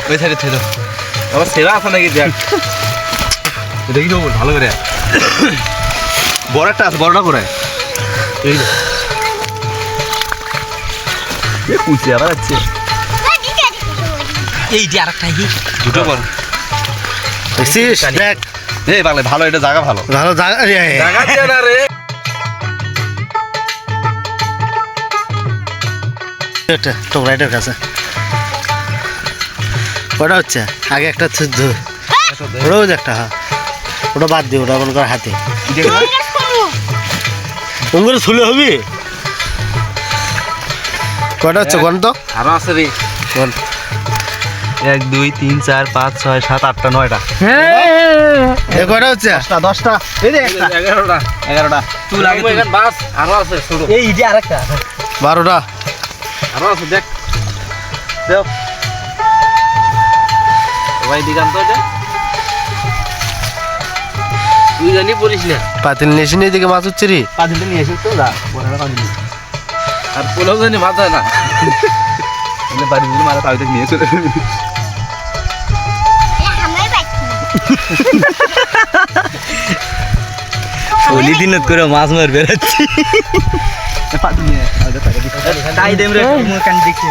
ওই সাইডে ছিল আবার সেরা আছে নাকি দেখ দেখি তো ভালো করে বড় একটা আছে বড়টা করে এই কুচি আবার আছে এই যে আরেকটা দুটো বড় দেখছিস দেখ এই বাংলা ভালো এটা জায়গা ভালো ভালো জায়গা জায়গা দিয়ে না রে টপ রাইডের কাছে ওটা হচ্ছে আগে একটা ওটাও যে একটা হ্যাঁ ওটা বাদ দিই ওটা মনে কর হাতে ওগুলো ছুলে হবি কটা হচ্ছে কোন তো আরো আছে রে কোন 1 2 3 4 5 6 7 8টা 9টা এ কটা হচ্ছে 10টা এই যে 11টা তুই লাগে এখানে বাস আরো আছে ছোট এই যে আরেকটা 12টা আরো আছে দেখ দেখ ভাই দিগান তো এটা তুই জানি বলিস না পাতিল নেশিনি দিকে মাছ হচ্ছে রে পাদিলটা নিয়ে এসে তো যা বড়টা পাদিল আর পোলাও জানি মাথা না এনে বাড়ি দিলে মারা তাই দেখ নিয়ে চলে ওলি দিনত করে মাছ মার বেরাচ্ছি তাই দেম রে মুখ কান দেখছি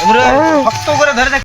আমরা শক্ত করে ধরে